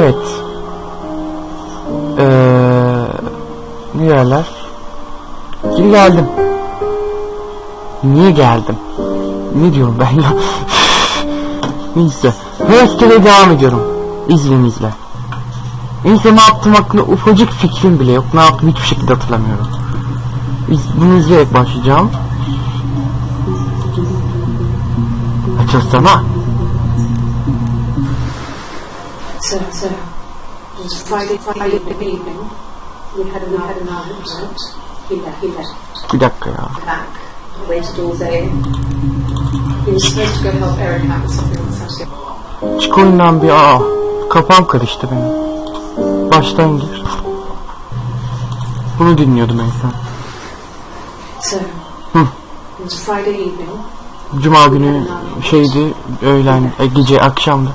Evet. Ne derler? Geri geldim. Niye geldim? Ne diyorum ben ya? Neyse. Rastgele devam ediyorum. İzle. Neyse, ne yaptım hakkında ufacık fikrim bile yok. Ne yaptım hiçbir şekilde hatırlamıyorum. Bunu izleyerek başlayacağım. Açılsana. So, it was Friday evening. We had an argument. He left. Bir dakika ya. Back. Waited all day. He was supposed to go help Eric out with something on Saturday. Çık oyundan bir kafam karıştı benim. Baştan gir. Bunu dinliyordum en son. So, it was Friday evening. Cuma günü şeydi, öğlen, gece, akşamdı.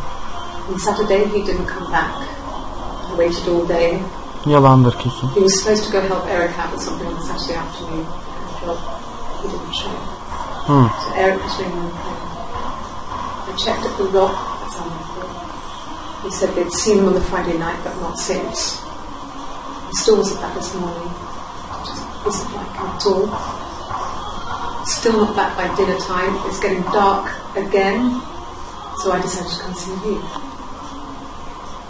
On Saturday he didn't come back. I waited all day. Yalandır kesin. He was supposed to go help Eric out with something on Saturday afternoon. Job. He didn't show. So Eric was ringing the phone. I checked at the Rock. That's on my phone. He said they'd seen him on the Friday night, but not since. He still wasn't back this morning. Just wasn't like him at all. Still not back by dinner time. It's getting dark again. So I decided to come see you.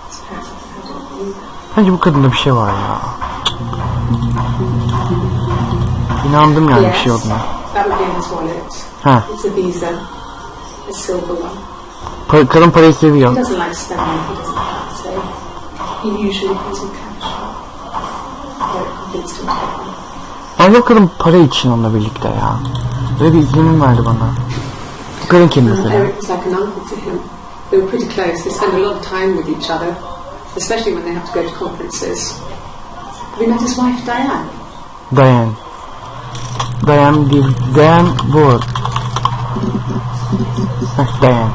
His parents have to believe that. Bence bu kadında bir şey var ya. İnandım yani bir şey olduğuna. That would be in his wallet. Ha. It's a Visa, a silver one. Kadın parayı seviyor. He doesn't like spending. He doesn't like to save. He usually pays in cash. Eric convinced him to take one. Bence o kadın para için onunla birlikte ya. Böyle bir izlenim verdi bana. Bu kadın kim mesela? Eric was like an uncle to him. They were pretty close. They spent a lot of time with each other, especially when they have to go to conferences. Have you met his wife, Diane? Diane değil. Diane bu. Diane.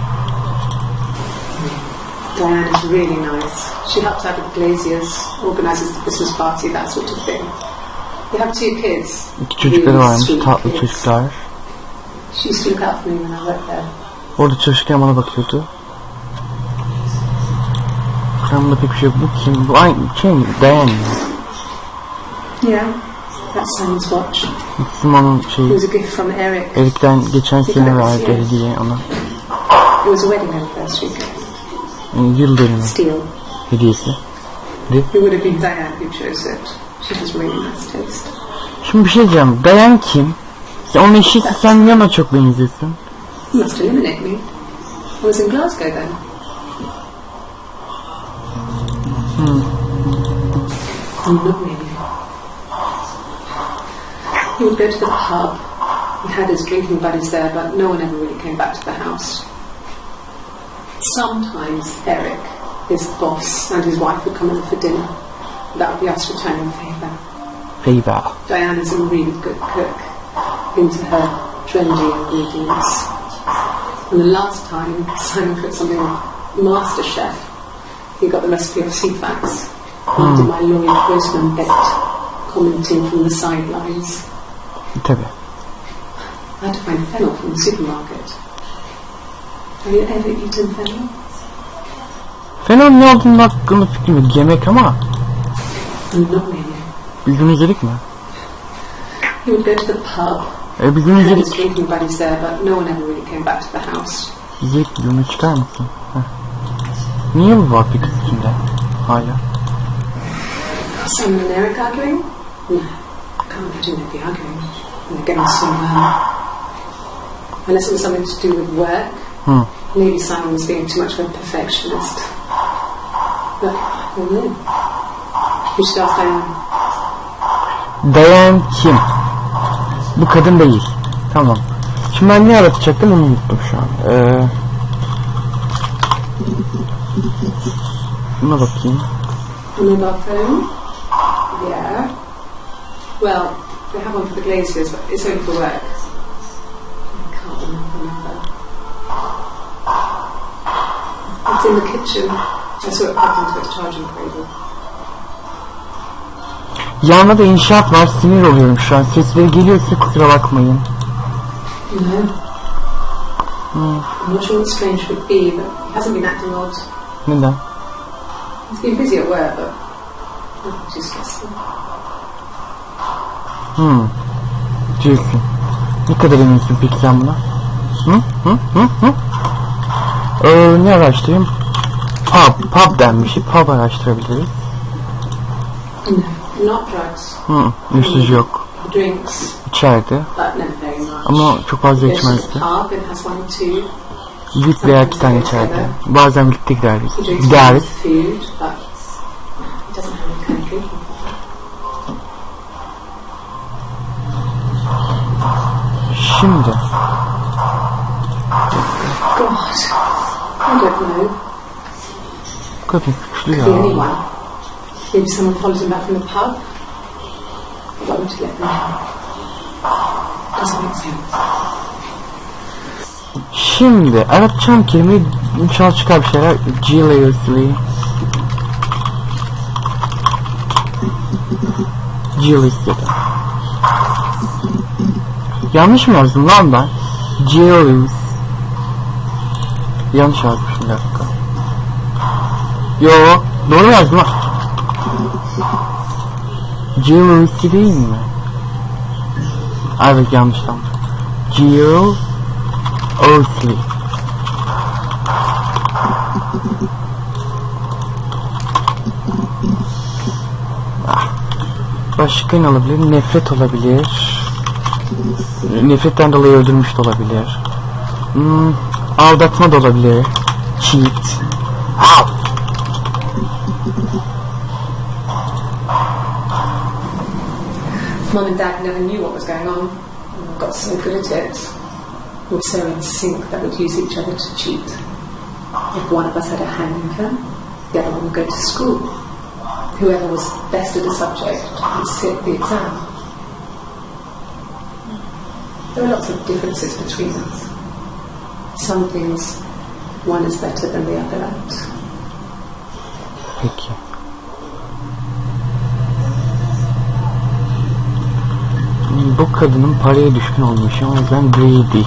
Diane is really nice. She helps out with the Glaziers, organises the Christmas party, that sort of thing. They have 2 kids. 2 çocukları varmış, tatlı çocuklar. She used to look out for me when I worked there. Orada çalışırken bana bakıyordu. Kanımda pek bir şey yok. Bu kim? Bu aynı kim? Diane. Yeah, that's Simon's watch. Simon'un It şeyi. was a gift from Eric. Erik'ten geçen sene verdi hediye ona. It was a wedding anniversary gift. Yıl dönümü Steel. hediyesi. It would have been Diane who chose it. She has really nice taste. Şimdi bir şey diyeceğim. Diane kim? Ya onun eşisi, sen niye ona çok benziyorsun? You must eliminate me. I was in Glasgow then. Not really. He would go to the pub. He had his drinking buddies there, but no one ever really came back to the house. Sometimes Eric, his boss, and his wife would come over for dinner. That would be us returning favour. Diane is a really good cook, into her trendy ingredients. And the last time Simon cooked something on Master Chef, he got the recipe of Ceefax. After my Lloyd Grossman bit, commenting from the sidelines. Tabii. I had to find fennel from the supermarket. Have you ever eaten fennel? Fennel ne olduğunun hakkında fikrim yok. Yemek ama. Not really. Biz bunu izledik mi? He would go to the pub. Biz bunu He had his izledik. drinking buddies there, but no one ever really came back to the house. İzledik, bunu çıkar mısın? Heh. Niye bu var bir kız içinde? Hala. Simon and Eric arguing? No, I can't imagine they'd be arguing. They're getting somewhere. Unless it was something to do with work. Maybe Simon was being too much of a perfectionist. But I don't know. You should ask Diane. Diane kim? Bu kadın değil. Tamam. Şimdi ben ne aratacaktım onu unuttum şu an. Buna bakayım. A mobile phone? Yeah. Well, they have one for the Glaziers, but it's only for work. I can't remember the number. It's in the kitchen. I saw it plugged into its charging cradle. Yanında da inşaat var, sinir oluyorum şu an. Sesleri geliyorsa kusura bakmayın. No. I'm not sure what strange would be, but he hasn't been acting odd. Neden? He's been busy at work, but not too stressful. Diyorsun. Ne kadar eminsin peki sen buna? Ne araştırayım? Pub denmiş. Pub araştırabiliriz. No, not drugs. Üstsüz yok. Drinks. İçeride. But never very much. Ama çok fazla Goes to the içmezdi. pub and has 1 or 2. Bir veya 2 tane içeride. Bazen birlikte gideriz. He drinks Gideriz. food, but he doesn't have any kind of drinking. Şimdi. God, I don't know. Kadın suçlu ya. Could be anyone. Maybe someone follows him back from the pub. I want to let them know. Doesn't make sense. Şimdi Arapçam kelime çal çıkar bir şeyler. Jealously. Jealous ya da. Yanlış mı yazdım lan ben? Jealous. Yanlış yazmışım bir dakika. Yo, doğru yazdım ha. Jealousy değil mi? Evet, yanlış tam. Jealousy. Başka ne olabilir? Nefret olabilir. Nefretten dolayı öldürmüş de olabilir. Aldatma da olabilir. Cheat. Mum and Dad never knew what was going on. Got so good at it. We were so in sync that we'd use each other to cheat. If one of us had a hangover, the other one would go to school. Whoever was best at a subject would sit the exam. There are lots of differences between us. Some things one is better than the other at. Peki. Bu kadının paraya düşkün olmuş, o yüzden greedy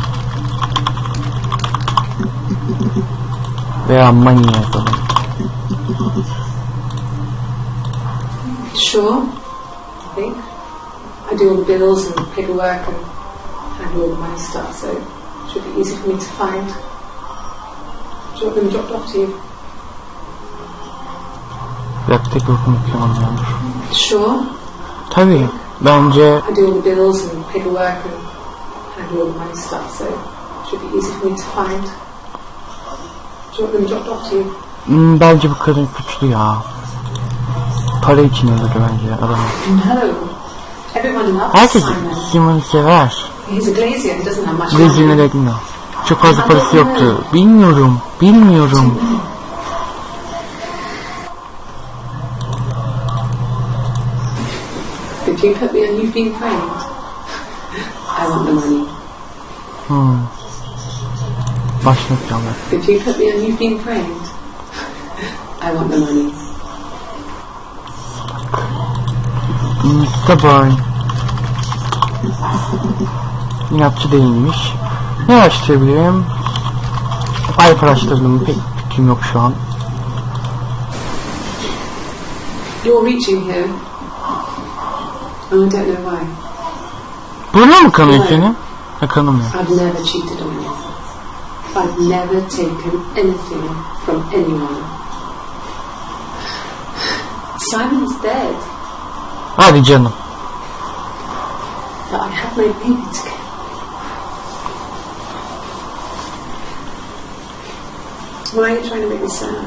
veya money yazalım. Sure, I think. I do all the bills and paperwork and handle all the money stuff, so it should be easy for me to find. Do you want them dropped off to you? Tek okuyamam yani. Sure. Tabii, bence I do all the bills and paperwork and handle all the money stuff, so it should be easy for me to find. Do you want them dropped off to you? Bence bu kadın suçlu ya. Para için öldürdü bence adamı. No. Everyone loves Herkes Simon. Simon'u sever. He's a glazier. He doesn't have much Glazier ne money. dedin ya? Çok fazla parası yoktu. Bilmiyorum. Did you put me on You've Been Framed? I want the money. Başka planlar. Did you put me on You've Been Framed? I want the money. Stubborn. İnatçı değilmiş. Ne araştırabilirim? Alp araştırdım. Pek fikrim yok şu an. You're reaching here. And I don't know why. Burnu mu kanıyor senin? Ha, kanamıyor. I've never cheated on anyone. I've never taken anything from anyone. Simon's dead. Hadi canım. But I had my baby to get. Why are you trying to make me sad?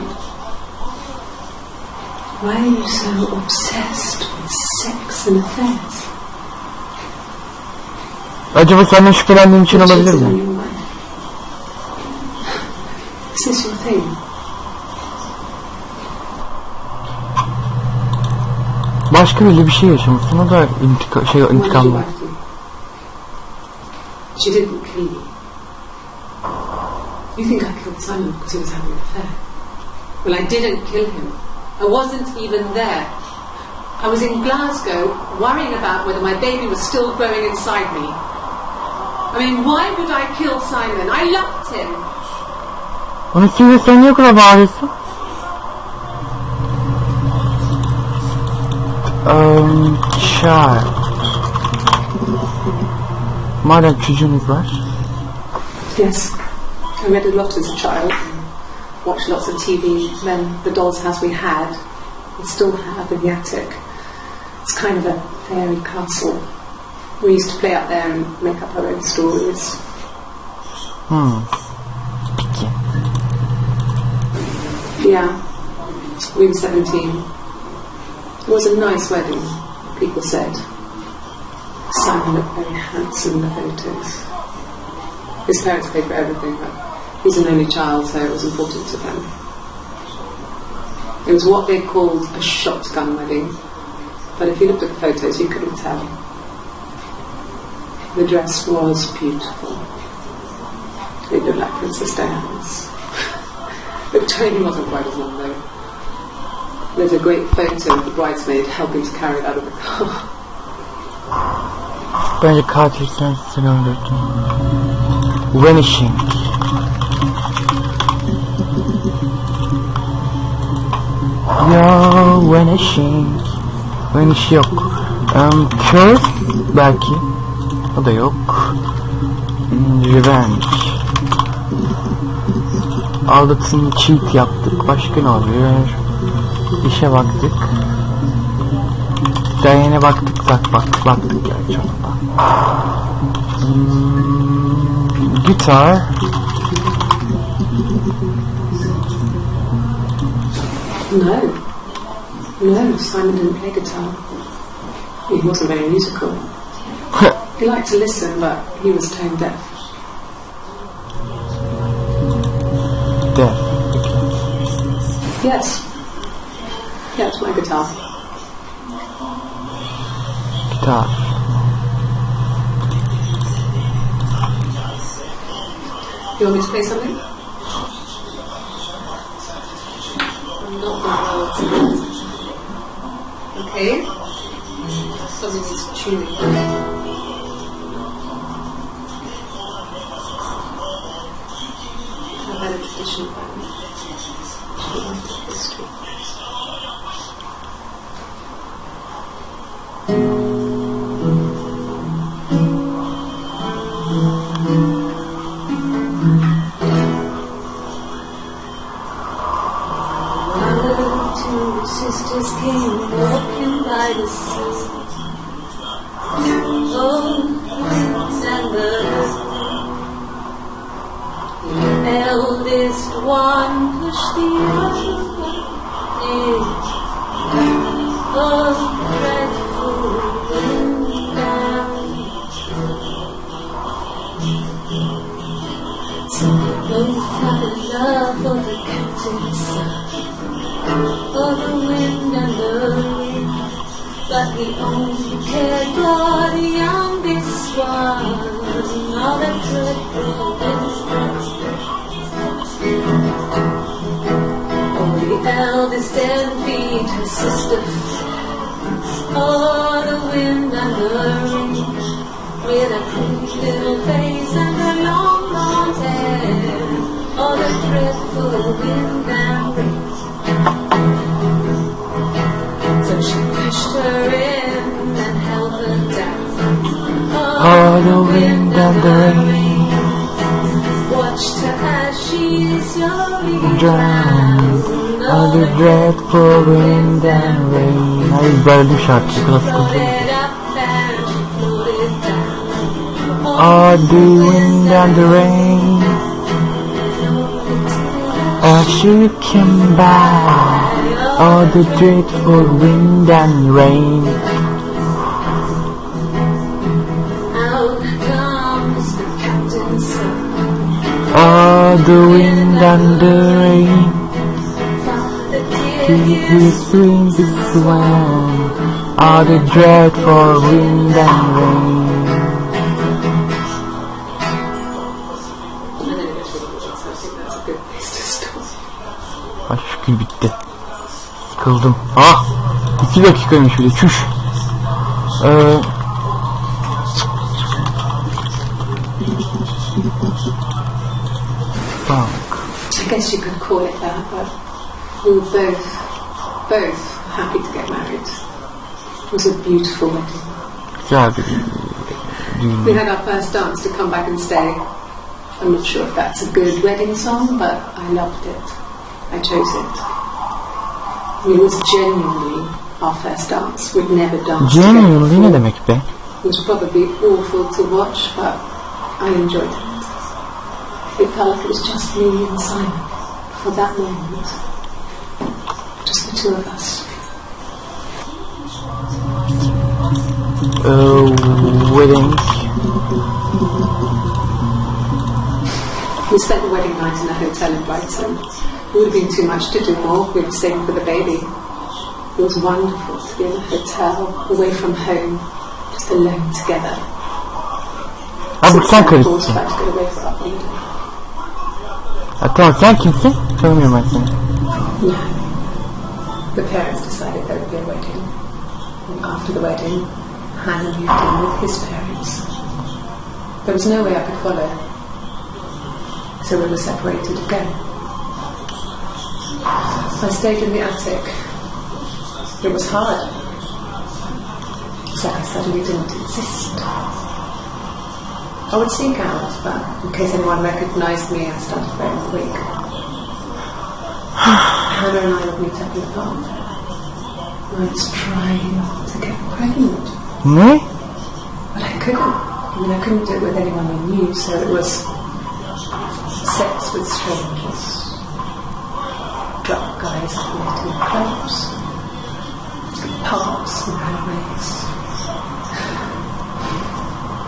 Why are you so obsessed with sex and affairs? Acaba senden şüphelendiğim için You olabilir cheated on mi? your wife. Is this your thing? Başka biriyle bir şey yaşamışsın. O da Why did your intikamla. wife do? She didn't kill you. You think I killed Simon because he was having an affair? Well, I didn't kill him. I wasn't even there. I was in Glasgow worrying about whether my baby was still growing inside me. I mean, why would I kill Simon? I loved him. Onu sinirle sen niye o kadar bağırıyorsun? child. Madem çocuğunuz var. Yes, I read a lot as a child, watched lots of TV, then the doll's house we had, we still have in the attic. It's kind of a fairy castle. We used to play out there and make up our own stories. Peki. Yeah, we were 17. It was a nice wedding, people said. Simon looked very handsome in the photos. His parents paid for everything, but he's an only child, so it was important to them. It was what they called a shotgun wedding, but if you looked at the photos, you couldn't tell. The dress was beautiful. It looked like Princess Diana's. The train wasn't quite as long, though. There's a great photo of the bridesmaid helping to carry it out of the car. Bence katil sensin, öldürdün. Vanishing. Ya vanishing. Vanish yok. Curse belki. O da yok. Revenge. Aldatın, cheat yaptık. Başka ne oluyor? İşe baktık. Diane'e baktık. Baktık gerçi ona. Guitar. No, Simon didn't play guitar. He wasn't very musical. He liked to listen, but he was tone deaf. Deaf. Yes. Yeah, it's my guitar. Guitar. You want me to play something? I'm not the world's. Okay. Something needs tuning. I've had a tradition about me. She wanted history. Sisters came walking by the sea. Oh, and the eldest one pushed the other. Oh, dreadful wind down. So they both had a love for the captain's son. For the wind and the rain, but he only cared for the youngest one. All that dreadful oh, the eldest envied her sister. Oh, the wind and the rain, with a pretty little face and her long, long hair. Oh, the dreadful wind and rain. So she pushed her in and held her down. Oh, the wind and the rain. Watched her as she slowly Drowned. Oh, the dreadful wind and rain. Ay, böldüm şarkıyı. Biraz sıkıntı. Oh, the wind and the rain. As she came by. Oh, the dreadful wind and rain. Out comes the captain's son. Oh, the wind and the rain. His wings is warm. Oh, the dreadful wind and rain. And then it gets really good, so I think that's a good place to stop. Ay şükür bitti. Sıkıldım. Ah! 2 dakikaymış bile. Çüş. Bak. I guess you could call it that, but we were both happy to get married. was a beautiful wedding. Güzel bir düğün. We had our first dance to come back and stay. I'm not sure if that's a good wedding song, but I loved it. I chose it. It was genuinely our first dance. We'd never danced together Genuinely before. ne demek be? It was probably awful to watch, but I enjoyed it. It felt like it was just me and Simon for that moment. Just the two of us. Wedding. We spent the wedding night in a hotel in Brighton. It would have been too much to do more. We were staying for the baby. It was wonderful to be in a hotel, away from home, just alone together. Abi sen Of karışsın. course, we had to get away for our holiday. Tamam, sen kimsin? Tanımıyorum ben seni. No. The parents decided there would be a wedding. And after the wedding, Hannah moved in with his parents. There was no way I could follow. So we were separated again. I stayed in the attic. It was hard. It's like I suddenly didn't exist. I would seek out, but in case anyone recognised me, I started wearing a wig. Hannah and I would meet up in the park. I was trying to get pregnant, Ne? but I couldn't. I mean, I couldn't do it with anyone I knew, so it was sex with strangers, drug guys I met in clubs, pubs and highways.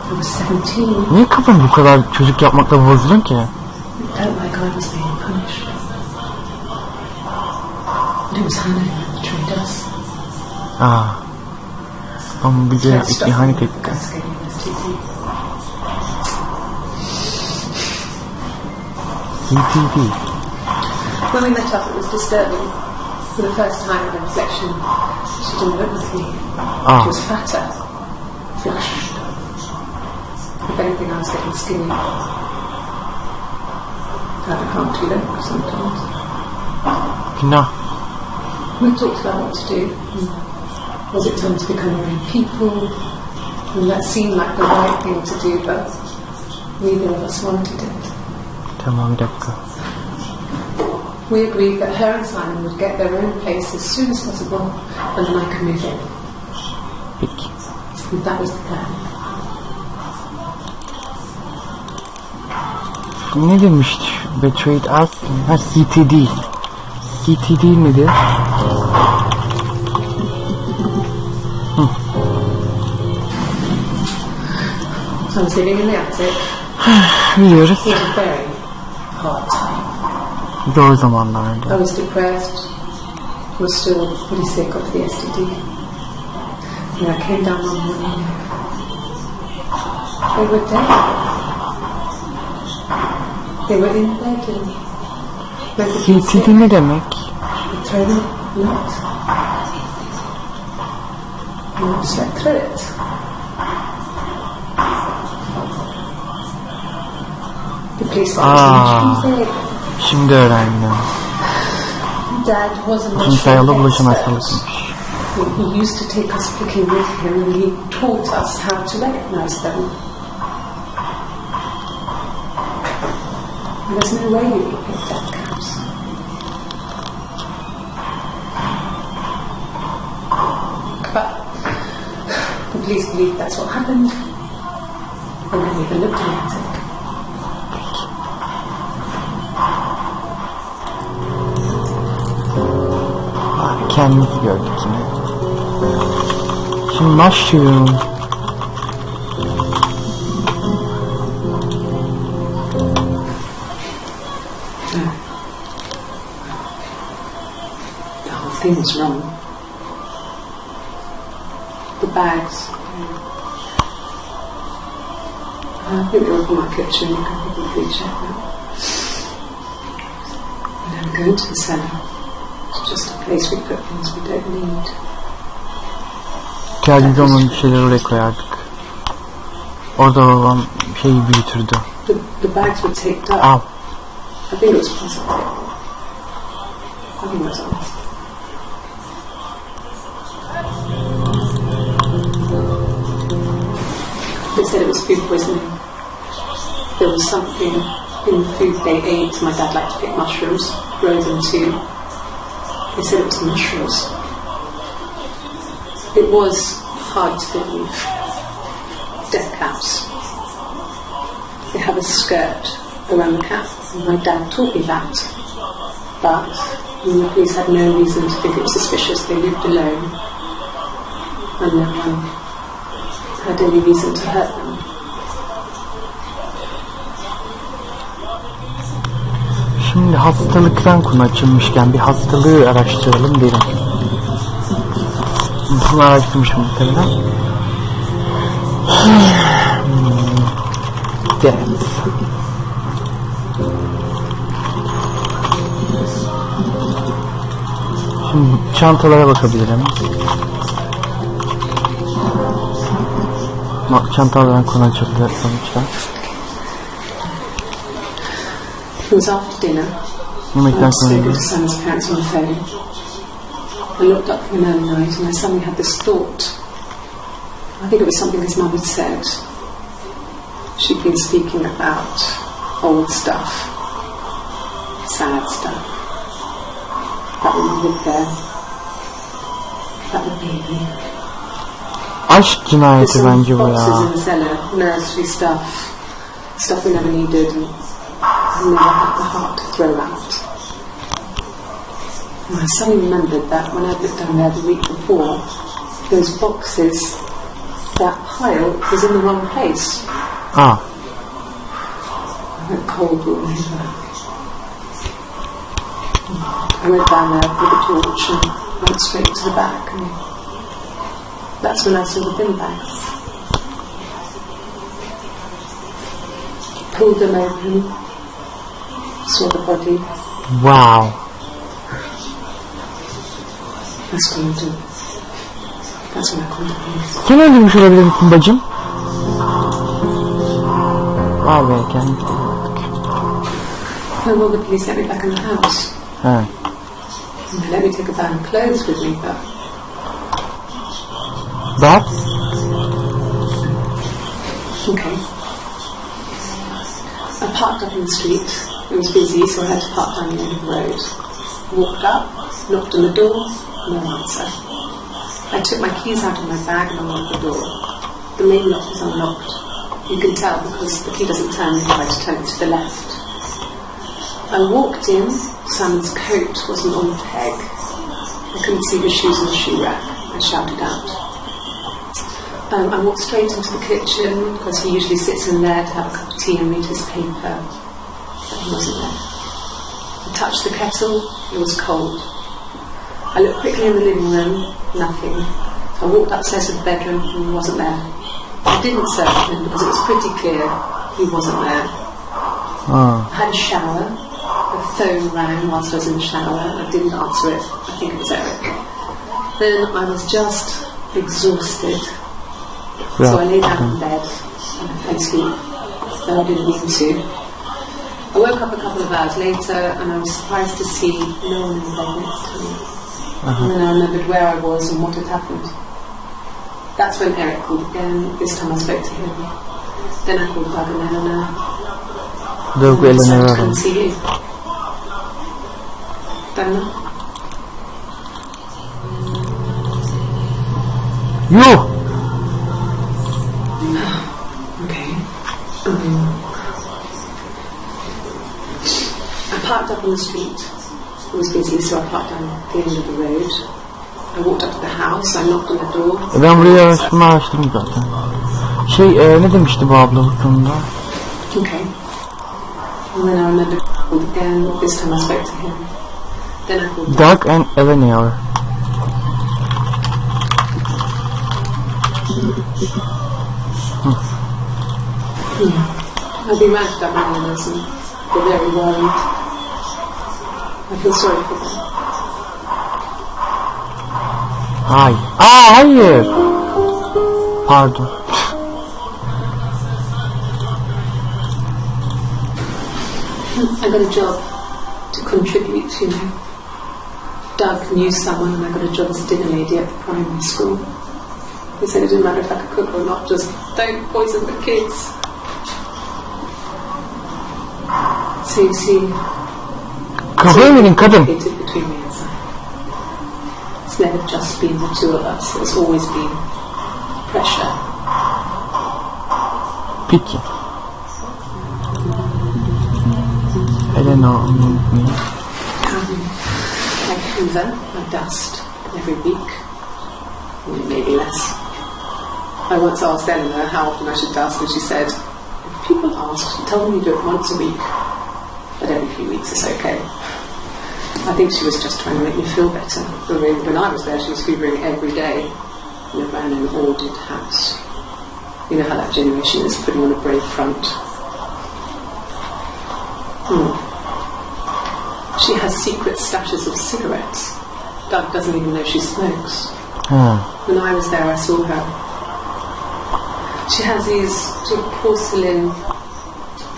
I was 17. Niye kafanı bu kadar çocuk yapmakla bozuyorsun ki? It felt like I was being punished. But it was Hannah who betrayed us. Ama bize Let's stop ihanet etti. cascading this TV. CTV. When we met up, it was disturbing. For the first time in reflection, she didn't look like me. She was fatter, flushed. If anything, I was getting skinny. How can't you look sometimes? Günah. We talked about what to do. Was it time to become our own people? And that seemed like the right thing to do, but neither of us wanted it. Tamam, bir dakika. We agreed that her and Simon would get their own place as soon as possible, and then I could move in. Peki. And that was the plan. Ne demişti? Betrayed us. Ha, CTD. CTD nedir? I was living in the attic. Biliyoruz. It was a very hard time. Zor zamanlardı. I was depressed. I was still pretty sick of the STD. And I came down one morning. They were dead. They were in the bedroom. CTD ne demek? I'd thrown a lot. And I slept through it. The police said it was much easier. Şimdi öğrendim. Dad was a much Kimseyle bulaşım expert. hastalığıymış. He used to take us picking with him, and he taught us how to recognize them. And there's no way you could pick dead cows. But the police believe that's what happened, and then even looked in the attic. Kendimizi gördük yine. Şimdi başlıyorum. The whole thing was wrong. The bags. I think they were from my kitchen. You can probably check that. And I'm going to the cellar. It's just a place we put things we don't need. İhtiyacımız olmayan bir şeyler oraya koyardık. Orada babam şeyi büyütürdü. The bags were taped up. Al. I think it was positive. I think it was honest. food poisoning. There was something in the food they ate. My dad liked to pick mushrooms, grow them too. They said it was mushrooms. It was hard to believe. Death caps. They have a skirt around the cap, and my dad taught me that. But the police had no reason to think it was suspicious. They lived alone, and no one had any reason to hurt them. Şimdi hastalıktan konu açılmışken bir hastalığı araştıralım derim. Bunu araştırmışım muhtemelen. Death. Şimdi çantalara bakabilirim. Çantalardan konu açıldı sonuçta. It was after dinner. Yemekten I sonra spoke to Sam's parents on the phone. I looked up for an early night and I suddenly had this thought. I think it was something his mum had said. She'd been speaking about old stuff, sad stuff. That would live there. That would be me. Aşk cinayeti bence bu ya. Boxes in the cellar, nursery stuff we never needed, and never had the heart to throw out. And I suddenly remembered that when I'd looked down there the week before, those boxes, that pile was in the wrong place. Ah. I went cold all over. I went down there with a torch and went straight to the back, and that's when I saw the bin bags. Pulled them open, saw the body. Wow. That's when I do. That's when I called the police. Sen öldürmüş olabilir misin bacım? Vay be, kendimiz de yaptık. Well, will the police let me back in the house? He. And they let me take a bag of clothes with me, but That? okay. I parked up in the street. It was busy, so I had to park down the end of the road. Walked up, knocked on the door, no answer. I took my keys out of my bag and unlocked the door. The main lock was unlocked. You can tell because the key doesn't turn if I turn it to the left. I walked in. Simon's coat wasn't on the peg. I couldn't see his shoes in the shoe rack. I shouted out. I walked straight into the kitchen because he usually sits in there to have a cup of tea and read his paper. But he wasn't there. I touched the kettle. It was cold. I looked quickly in the living room. Nothing. I walked upstairs to the bedroom and he wasn't there. I didn't search him because it was pretty clear he wasn't there. I had a shower. The phone rang whilst I was in the shower. I didn't answer it. I think it was Eric. Then I was just exhausted. So I lay down in bed and I fell asleep. Though I didn't mean to. I woke up a couple of hours later and I was surprised to see no one in the bed next to me. And then I remembered where I was and what had happened. That's when Eric called again. This time I spoke to him. Then I called Doug and Eleanor. Doug, Eleanor. I couldn't see you. Then You! okay. I parked up on the street. It was busy, so I parked down at the end of the road. I walked up to the house. I knocked on the door. Ben buraya araştırdım zaten. Ne demişti bu abla bu konuda? Okay. And then I remembered again. This time I spoke to him. Then I called Doug and Eleanor. I've been ranked up my neighbours and they're very worried. I feel sorry for them. Hayır. Pardon. I got a job to contribute, you know. Doug knew someone and I got a job as a dinner lady at the primary school. He said it didn't matter if I could cook or not, just don't poison the kids. So you see, Kafayı mı kadın? between me and Sam. It's never just been the two of us. There's always been pressure. Peki. Eleanor, I hoover, I dust every week, maybe less. I once asked Eleanor how often I should dust, and she said, if people ask, tell them you do it once a week, but every few weeks is okay. I think she was just trying to make me feel better. When I was there, she was hoovering every day in a brand new ordered house. You know how that generation is, putting on a brave front. She has secret stashes of cigarettes. Doug doesn't even know she smokes. When I was there, I saw her. She has these sort of porcelain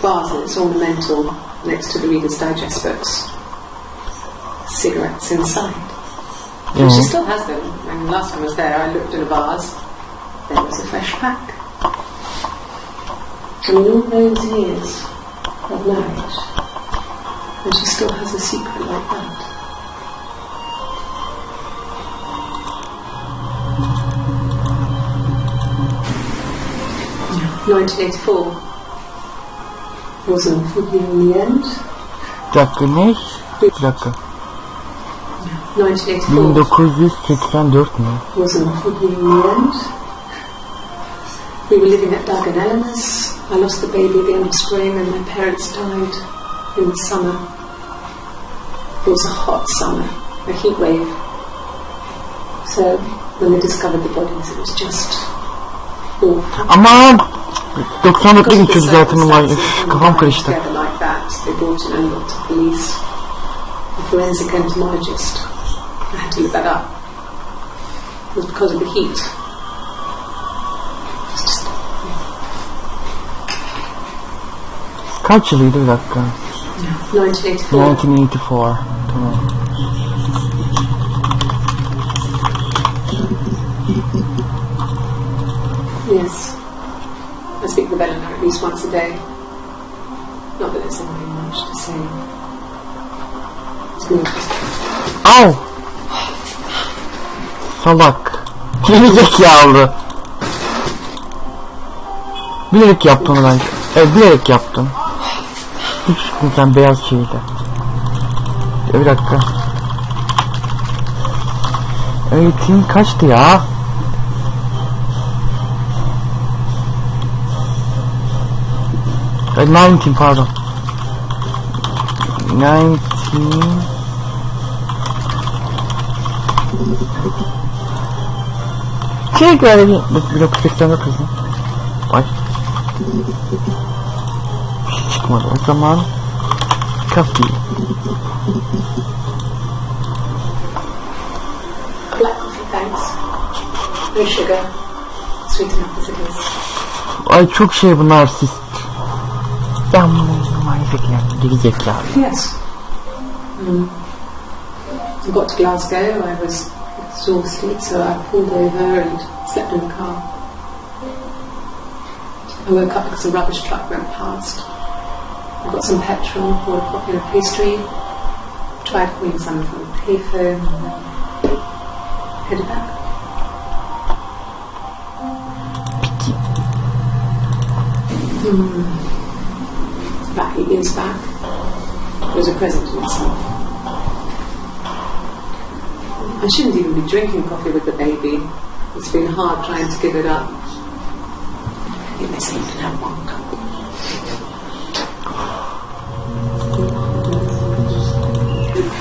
vases, ornamental, next to the Reader's Digest books. Cigarettes inside. And she still has them. And last time I was there, I looked in a vase. There was a fresh pack. And in all those years of marriage, and she still has a secret like that. Yeah. 1984 wasn't for you in the end. Bir dakika ne? Bir dakika. 1984 mu? Wasn't for you in the end. We were living at Doug and Eleanor's. I lost the baby at the end of spring and my parents died in the summer. It was a hot summer, a heat wave. So when they discovered the bodies, it was just awful. Aman! 94'da geçiyordu zaten olay. Kafam karıştı. Like that, they brought in a lot of police, a forensic entomologist. I had to look that up. It was because of the heat. Kaç yılıydı bir dakika? 1984. 1984. Tamam. Yes. I speak with Eleanor at least once a day. Not that there's anything much to say. It's more just... Au! Salak. Geri zekalı. Bilerek yaptım onu bence. Evet, bilerek yaptım. Hiç çıktın sen beyaz şeyle. Bir dakika. Eğitim kaçtı ya? Ay, 19 pardon. 19. Şey galiba 1989 mu? Ay. Hiç çıkmadı o zaman. Kafi. Black coffee, thanks. No sugar. Sweet enough as it is. Ay çok şey bu narsist. Ben bunu geri zekalı. Yes. I got to Glasgow. I was exhausted, so I pulled over and slept in the car. I woke up because a rubbish truck went past. I got some petrol, bought a coffee and a pastry, tried calling someone from the payphone, and then headed back. About 8 years back, it was a present to myself. I shouldn't even be drinking coffee with the baby. It's been hard trying to give it up. It may seem to have one cup.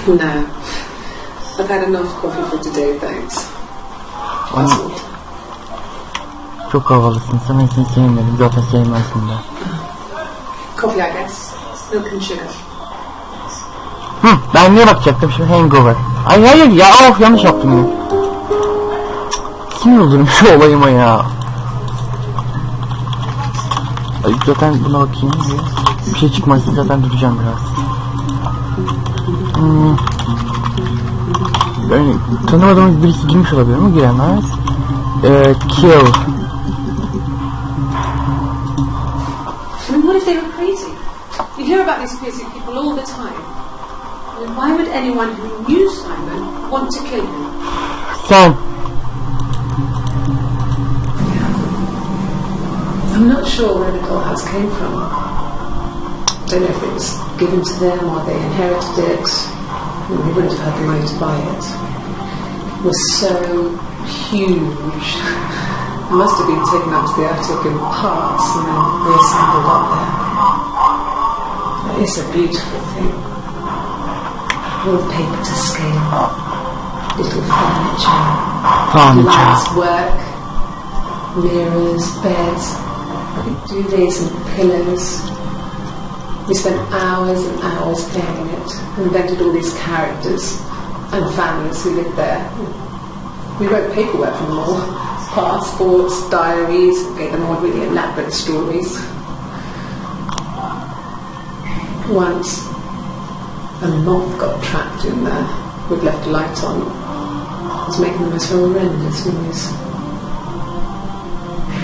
No. I've had enough coffee for today, thanks. Çok havalısın. Sana seni sevmedim. Zaten sevmezsin de. Coffee, I guess. Milk and sugar. Ben niye bakacaktım şimdi? Hangover. Ay hayır ya, of yanlış yaptım ya. Sinir olurum şu olayıma ya. Ay zaten buna bakayım diye. Bir şey çıkmazsa zaten duracağım biraz. Yani tanımadığımız birisi girmiş olabilir mi? Giremez. kill. I mean, what if they were crazy? You hear about these crazy people all the time. I mean, why would anyone who knew Simon want to kill him? Sen. I'm not sure where the dollhouse came from. Don't know if it was given to them or they inherited it. They wouldn't have had the money to buy it. It was so huge. It must have been taken up to the attic in parts and then reassembled up there. It's a beautiful thing. Wallpaper to scale. Little furniture. Lights, work. Mirrors, beds. Duvets and pillows. We spent hours and hours playing it. We invented all these characters and families who lived there. We wrote paperwork from them all. Passports, diaries, gave them all really elaborate stories. Once, a moth got trapped in there. We'd left a light on. It was making the most horrendous noise.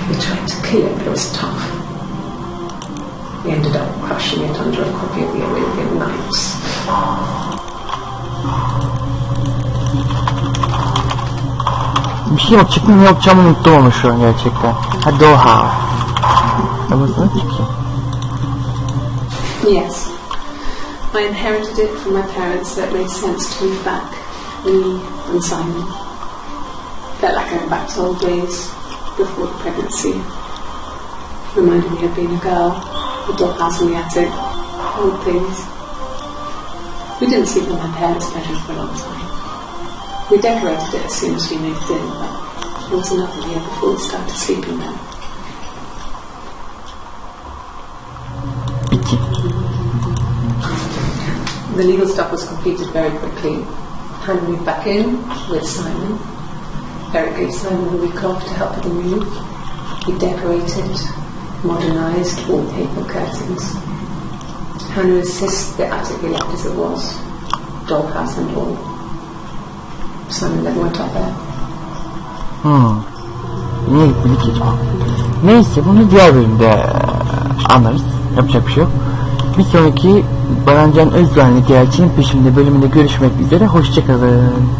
We tried to kill it, but it was tough. We ended up crushing it under a copy of the Arabian Nights. Bir şey yapacağımı unuttum ama şu an gerçekten. Ha, Doha. Babasına çıksın. Yes. I inherited it from my parents, so it made sense to move back. Me and Simon. Felt like going back to old days before the pregnancy. Reminded me of being a girl, the dollhouse in the attic, old things. We didn't sleep in my parents' bedroom for a long time. We decorated it as soon as we moved in, but it was another year before we started sleeping there. The legal stuff was completed very quickly. Hannah moved back in with Simon. Eric gave Simon a week off to help with the move. We decorated, modernised wallpaper curtains. Hannah insists the attic we left as it was, dollhouse and all. Simon never went up there. Niye gitmedik acaba? Neyse, bunu diğer bölümde anlarız. Yapacak bir şey yok. Bir sonraki Barancan Özdoğan'la Gerçeğin Peşinde bölümünde görüşmek üzere. Hoşçakalın.